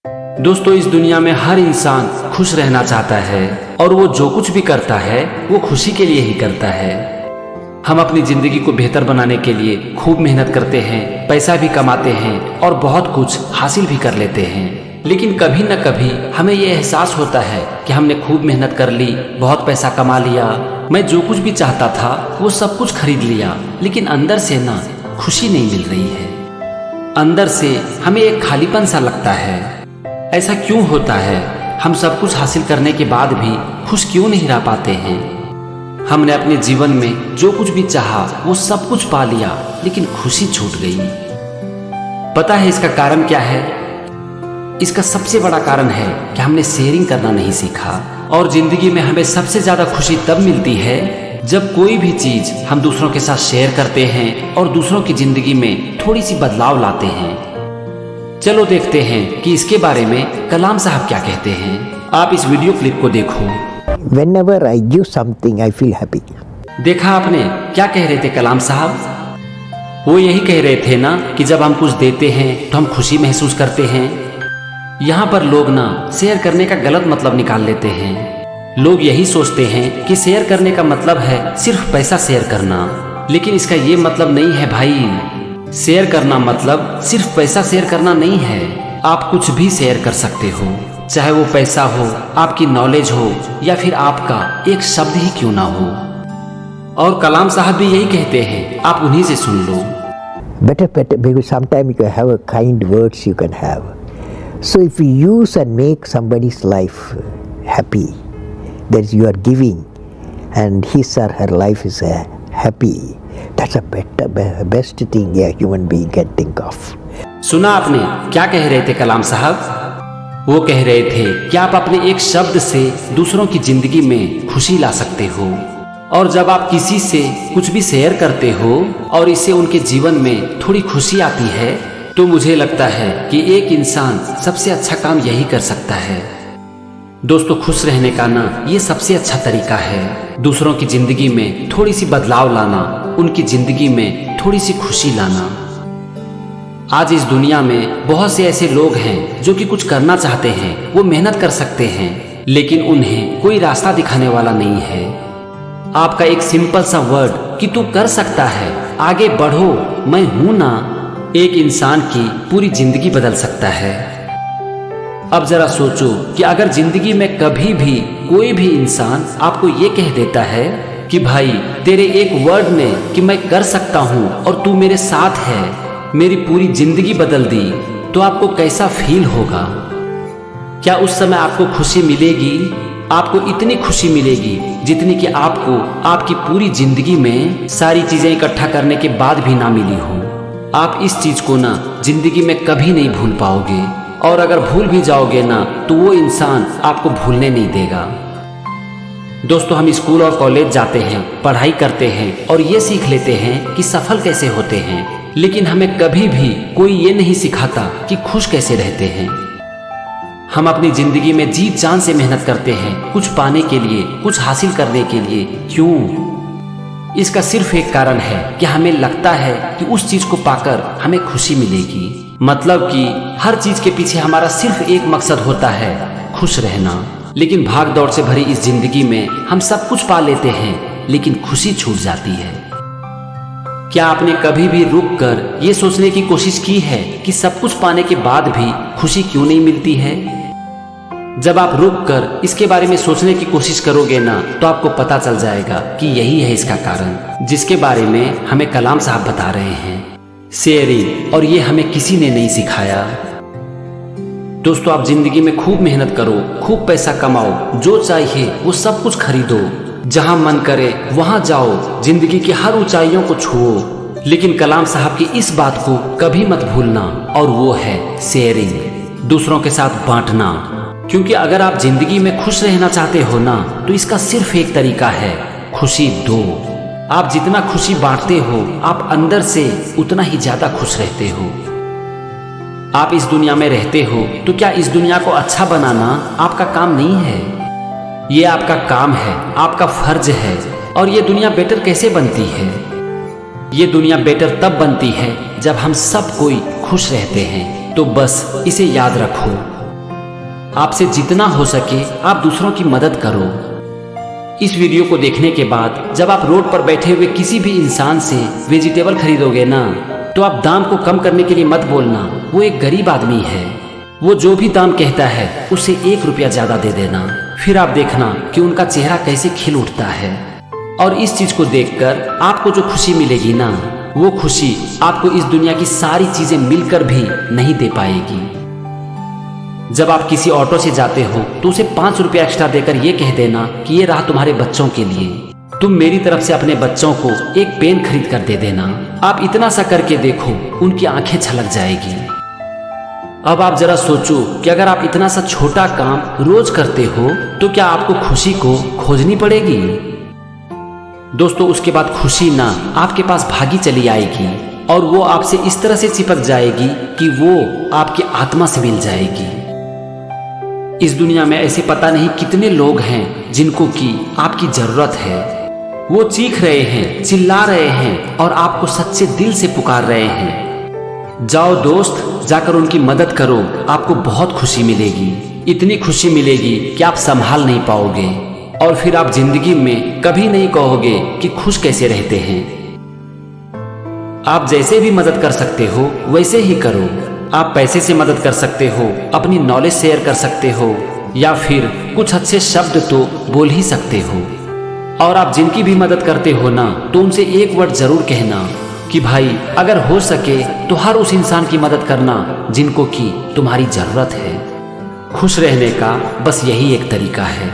दोस्तों, इस दुनिया में हर इंसान खुश रहना चाहता है और वो जो कुछ भी करता है वो खुशी के लिए ही करता है। हम अपनी जिंदगी को बेहतर बनाने के लिए खूब मेहनत करते हैं, पैसा भी कमाते हैं और बहुत कुछ हासिल भी कर लेते हैं। लेकिन कभी न कभी हमें ये एहसास होता है कि हमने खूब मेहनत कर ली, बहुत पैसा कमा लिया, मैं जो कुछ भी चाहता था वो सब कुछ खरीद लिया, लेकिन अंदर से ना खुशी नहीं मिल रही है। अंदर से हमें एक खालीपन सा लगता है। ऐसा क्यों होता है? हम सब कुछ हासिल करने के बाद भी खुश क्यों नहीं रह पाते हैं? हमने अपने जीवन में जो कुछ भी चाहा वो सब कुछ पा लिया, लेकिन खुशी छूट गई। पता है इसका कारण क्या है? इसका सबसे बड़ा कारण है कि हमने शेयरिंग करना नहीं सीखा। और जिंदगी में हमें सबसे ज्यादा खुशी तब मिलती है जब कोई भी चीज हम दूसरों के साथ शेयर करते हैं और दूसरों की जिंदगी में थोड़ी सी बदलाव लाते हैं। चलो देखते हैं कि इसके बारे में कलाम साहब क्या कहते हैं। आप इस वीडियो क्लिप को देखो। Whenever I give something, I feel happy. देखा आपने क्या कह रहे थे कलाम साहब? वो यही कह रहे थे ना कि जब हम कुछ देते हैं तो हम खुशी महसूस करते हैं। यहाँ पर लोग ना शेयर करने का गलत मतलब निकाल लेते हैं। लोग यही सोचते हैं कि शेयर करने का मतलब है सिर्फ पैसा शेयर करना, लेकिन इसका ये मतलब नहीं है भाई। शेयर करना मतलब सिर्फ पैसा शेयर करना नहीं है। आप कुछ भी शेयर कर सकते हो, चाहे वो पैसा हो, आपकी नॉलेज हो, या फिर आपका एक शब्द ही क्यों ना हो। और कलाम साहब भी यही कहते हैं, आप उन्हीं से सुन लो। Better, because sometimes you can have a kind words you can have. So if you use and make somebody's life happy, that you are giving, and his or her life is happy, that's a best thing a human being can think of. सुना आपने क्या कह रहे थे कलाम साहब? वो कह रहे थे कि आप अपने एक शब्द से दूसरों की जिंदगी में खुशी ला सकते हो। और जब आप किसी से कुछ भी शेयर करते हो और इससे उनके जीवन में थोड़ी खुशी आती है, तो मुझे लगता है कि एक इंसान सबसे अच्छा काम यही कर सकता है। दोस्तों, खुश रहने का ना ये सबसे अच्छा तरीका है। दूसरों की जिंदगी में थोड़ी सी बदलाव लाना, उनकी जिंदगी में थोड़ी सी खुशी लाना। आज इस दुनिया में बहुत से ऐसे लोग हैं जो कि कुछ करना चाहते हैं, वो मेहनत कर सकते हैं, लेकिन उन्हें कोई रास्ता दिखाने वाला नहीं है। आपका एक सिंपल सा वर्ड कि तू कर सकता है, आगे बढ़ो, मैं हूं ना, एक इंसान की पूरी जिंदगी बदल सकता है। अब जरा सोचो कि अगर जिंदगी में कभी भी कोई भी इंसान आपको ये कह देता है कि भाई तेरे एक वर्ड ने कि मैं कर सकता हूं और तू मेरे साथ है, मेरी पूरी जिंदगी बदल दी, तो आपको कैसा फील होगा? क्या उस समय आपको खुशी मिलेगी? आपको इतनी खुशी मिलेगी जितनी कि आपको आपकी पूरी जिंदगी में सारी चीजें इकट्ठा करने के बाद भी ना मिली हो। आप इस चीज को ना जिंदगी में कभी नहीं भूल पाओगे, और अगर भूल भी जाओगे ना तो वो इंसान आपको भूलने नहीं देगा। दोस्तों, हम स्कूल और कॉलेज जाते हैं, पढ़ाई करते हैं और ये सीख लेते हैं कि सफल कैसे होते हैं, लेकिन हमें कभी भी कोई ये नहीं सिखाता कि खुश कैसे रहते हैं। हम अपनी जिंदगी में जीत जान से मेहनत करते हैं कुछ पाने के लिए, कुछ हासिल करने के लिए। क्यों? इसका सिर्फ एक कारण है कि हमें लगता है कि उस चीज को पाकर हमें खुशी मिलेगी। मतलब कि हर चीज के पीछे हमारा सिर्फ एक मकसद होता है, खुश रहना। लेकिन भाग दौड़ से भरी इस जिंदगी में हम सब कुछ पा लेते हैं, लेकिन खुशी छूट जाती है। क्या आपने कभी भी रुक कर ये सोचने की कोशिश की है कि सब कुछ पाने के बाद भी खुशी क्यों नहीं मिलती है? जब आप रुक कर इसके बारे में सोचने की कोशिश करोगे ना, तो आपको पता चल जाएगा कि यही है इसका कारण, जिसके बारे में हमें कलाम साहब बता रहे हैं, शेयरिंग। और ये हमें किसी ने नहीं सिखाया। दोस्तों, आप जिंदगी में खूब मेहनत करो, खूब पैसा कमाओ, जो चाहिए वो सब कुछ खरीदो, जहां मन करे वहां जाओ, जिंदगी की हर ऊंचाइयों को छुओ, लेकिन कलाम साहब की इस बात को कभी मत भूलना, और वो है शेयरिंग, दूसरों के साथ बांटना। क्योंकि अगर आप जिंदगी में खुश रहना चाहते हो ना, तो इसका सिर्फ एक तरीका है, खुशी दो। आप जितना खुशी बांटते हो, आप अंदर से उतना ही ज्यादा खुश रहते हो। आप इस दुनिया में रहते हो, तो क्या इस दुनिया को अच्छा बनाना आपका काम नहीं है? ये आपका काम है, आपका फर्ज है। और ये दुनिया बेटर कैसे बनती है? ये दुनिया बेटर तब बनती है जब हम सब कोई खुश रहते हैं। तो बस इसे याद रखो, आपसे जितना हो सके आप दूसरों की मदद करो। इस वीडियो को देखने के बाद जब आप रोड पर बैठे हुए किसी भी इंसान से वेजिटेबल खरीदोगे ना, तो आप दाम को कम करने के लिए मत बोलना वो एक गरीब आदमी है, वो जो भी दाम कहता है उससे 1 रुपया ज्यादा दे देना। फिर आप देखना कि उनका चेहरा कैसे खिल उठता है। और इस चीज को देखकर आपको जो खुशी मिलेगी ना, वो खुशी आपको इस दुनिया की सारी चीजें मिलकर भी नहीं दे पाएगी। जब आप किसी ऑटो से जाते हो तो उसे 5 रुपया एक्स्ट्रा देकर ये कह देना कि ये रहा तुम्हारे बच्चों के लिए, तुम मेरी तरफ से अपने बच्चों को एक पेन खरीद कर दे देना। आप इतना सा करके देखो, उनकी आंखें छलक जाएगी। अब आप जरा सोचो कि अगर आप इतना सा छोटा काम रोज करते हो तो क्या आपको खुशी को खोजनी पड़ेगी? दोस्तों, उसके बाद खुशी ना आपके पास भागी चली आएगी और वो आपसे इस तरह से चिपक जाएगी कि वो आपकी आत्मा से मिल जाएगी। इस दुनिया में ऐसे पता नहीं कितने लोग हैं जिनको कि आपकी जरूरत है। वो चीख रहे हैं, चिल्ला रहे हैं और आपको सच्चे दिल से पुकार रहे हैं। जाओ दोस्त, जाकर उनकी मदद करो, आपको बहुत खुशी मिलेगी। इतनी खुशी मिलेगी कि आप संभाल नहीं पाओगे और फिर आप जिंदगी में कभी नहीं कहोगे कि खुश कैसे रहते हैं। आप जैसे भी मदद कर सकते हो वैसे ही करो। आप पैसे से मदद कर सकते हो, अपनी नॉलेज शेयर कर सकते हो, या फिर कुछ अच्छे शब्द तो बोल ही सकते हो। और आप जिनकी भी मदद करते हो ना, तो उनसे एक वर्ड जरूर कहना कि भाई अगर हो सके तो हर उस इंसान की मदद करना जिनको कि तुम्हारी जरूरत है। खुश रहने का बस यही एक तरीका है।